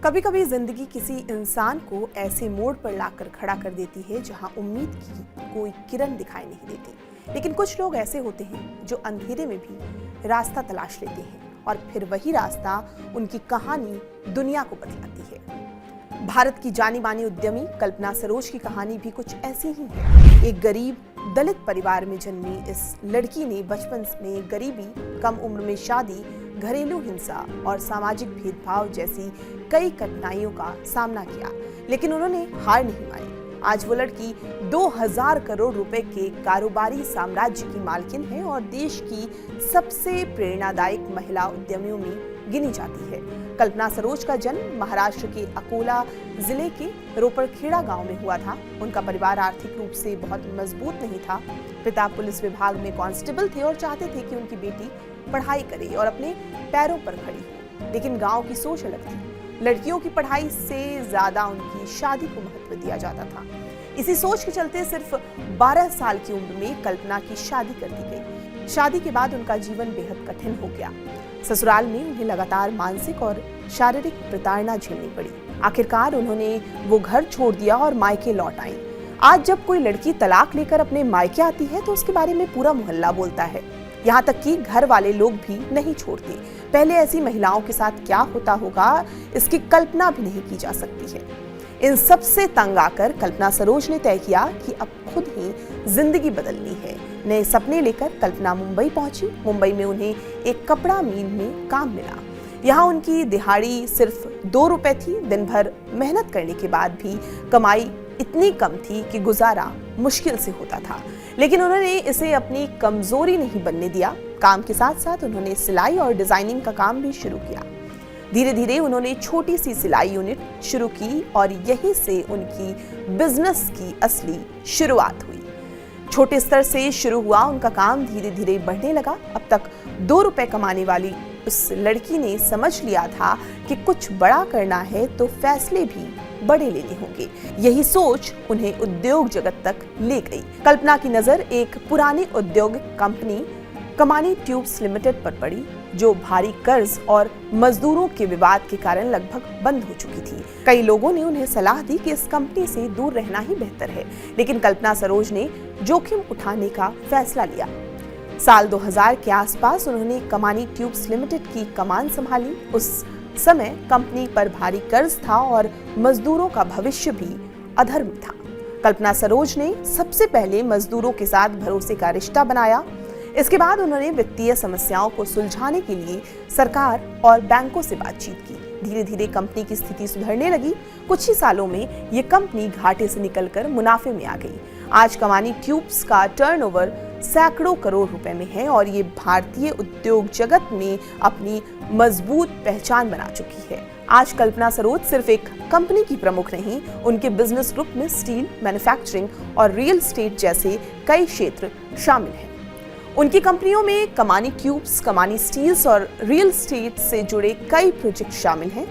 कभी कभी जिंदगी किसी इंसान को ऐसे मोड़ पर लाकर खड़ा कर देती है जहां उम्मीद की कोई किरण दिखाई नहीं देती। लेकिन कुछ लोग ऐसे होते हैं जो अंधेरे में भी रास्ता तलाश लेते हैं और फिर वही रास्ता उनकी कहानी दुनिया को बतलाती है। भारत की जानी मानी उद्यमी कल्पना सरोज की कहानी भी कुछ ऐसी ही है। एक गरीब दलित परिवार में जन्मी इस लड़की ने बचपन में गरीबी, कम उम्र में शादी, घरेलू हिंसा और सामाजिक भेदभाव जैसी कई कठिनाइयों का सामना किया, लेकिन उन्होंने हार नहीं मानी। आज वो लड़की 2000 करोड़ रुपए के कारोबारी साम्राज्य की मालकिन है और देश की सबसे प्रेरणादायक महिला उद्यमियों में गिनी जाती है। कल्पना सरोज का जन्म महाराष्ट्र के अकोला जिले के रोपड़खेड़ा गांव में हुआ था। उनका परिवार आर्थिक रूप से बहुत मजबूत नहीं था। पिता पुलिस विभाग में कांस्टेबल थे और चाहते थे कि उनकी बेटी पढ़ाई करे और अपने पैरों पर खड़ी हो, लेकिन गांव की सोच अलग थी। लड़कियों की पढ़ाई से ज्यादा उनकी शादी को महत्व दिया जाता था। इसी सोच के चलते सिर्फ 12 साल की उम्र में कल्पना की शादी कर दी गई। शादी के बाद उनका जीवन बेहद कठिन हो गया। ससुराल में उन्हें लगातार मानसिक और शारीरिक प्रताड़ना झेलनी पड़ी। आखिरकार उन्होंने वो घर छोड़ दिया और मायके लौट आई। आज जब कोई लड़की तलाक लेकर अपने मायके आती है तो उसके बारे में पूरा मोहल्ला बोलता है, यहाँ तक कि घर वाले लोग भी नहीं छोड़ते। पहले ऐसी महिलाओं के साथ क्या होता होगा, इसकी कल्पना भी नहीं की जा सकती है। इन सब से तंग आकर कल्पना सरोज ने तय किया कि अब खुद ही जिंदगी बदलनी है। नए सपने लेकर कल्पना मुंबई पहुंची। मुंबई में उन्हें एक कपड़ा मिल में काम मिला। यहाँ उनकी दिहाड़ी सिर्फ 2 रुपए थी। दिन भर मेहनत करने के बाद भी कमाई इतनी कम थी कि गुजारा मुश्किल से होता था, लेकिन उन्होंने इसे अपनी कमजोरी नहीं बनने दिया। काम के साथ साथ उन्होंने सिलाई और डिजाइनिंग का काम भी शुरू किया। धीरे धीरे उन्होंने छोटी सी सिलाई यूनिट शुरू की और यहीं से उनकी बिजनेस की असली शुरुआत हुई। छोटे स्तर से शुरू हुआ उनका काम धीरे धीरे बढ़ने लगा। अब तक 2 रुपए कमाने वाली उस लड़की ने समझ लिया था कि कुछ बड़ा करना है तो फैसले भी बड़े लेने होंगे। यही सोच उन्हें उद्योग जगत तक ले गई। कल्पना की नजर एक पुरानी औद्योगिक कंपनी कमानी ट्यूब्स लिमिटेड पर पड़ी, जो भारी कर्ज और मजदूरों के विवाद के कारण लगभग बंद हो चुकी थी। कई लोगों ने उन्हें सलाह दी कि इस कंपनी से दूर रहना ही बेहतर है, लेकिन कल्पना सरोज ने जोखिम उठाने का फैसला लिया। साल 2000 के आसपास उन्होंने कमानी ट्यूब्स लिमिटेड की कमान संभाली। उस समय कंपनी पर भारी कर्ज था और मजदूरों का भविष्य भी अधर में था। कल्पना सरोज ने सबसे पहले मजदूरों के साथ भरोसे का रिश्ता बनाया। इसके बाद उन्होंने वित्तीय समस्याओं को सुलझाने के लिए सरकार और बैंकों से बातचीत की। धीरे धीरे कंपनी की स्थिति सुधरने लगी। कुछ ही सालों में ये कंपनी घाटे से निकलकर मुनाफे में आ गई। आज कमानी ट्यूब्स का टर्नओवर सैकड़ों करोड़ रुपए में है और ये भारतीय उद्योग जगत में अपनी मजबूत पहचान बना चुकी है। आज कल्पना सरोज सिर्फ एक कंपनी की प्रमुख नहीं, उनके बिजनेस ग्रुप में स्टील, मैन्युफैक्चरिंग और रियल एस्टेट जैसे कई क्षेत्र शामिल हैं। उनकी कंपनियों में कमानी ट्यूब्स, कमानी स्टील्स और रियल एस्टेट से जुड़े कई प्रोजेक्ट शामिल हैं।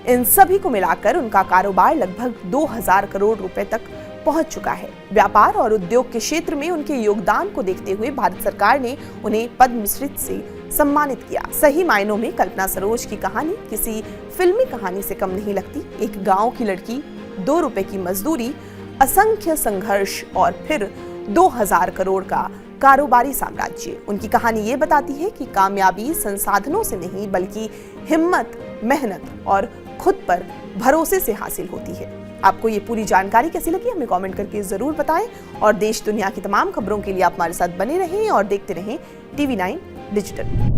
इन सभी को मिलाकर उनका कारोबार लगभग 2000 करोड़ रुपए तक पहुंच चुका है। व्यापार और उद्योग के क्षेत्र में उनके योगदान को देखते हुए भारत सरकार ने उन्हें पद्मश्री से सम्मानित किया। सही मायनों में कल्पना सरोज की कहानी किसी फिल्मी कहानी से कम नहीं लगती। एक गांव की लड़की, 2 रुपए की मजदूरी, असंख्य संघर्ष और फिर 2000 करोड़ का कारोबारी साम्राज्य। उनकी कहानी ये बताती है कि कामयाबी संसाधनों से नहीं बल्कि हिम्मत, मेहनत और खुद पर भरोसे से हासिल होती है। आपको ये पूरी जानकारी कैसी लगी हमें कमेंट करके जरूर बताएं और देश दुनिया की तमाम खबरों के लिए आप हमारे साथ बने रहें और देखते रहें TV9 डिजिटल।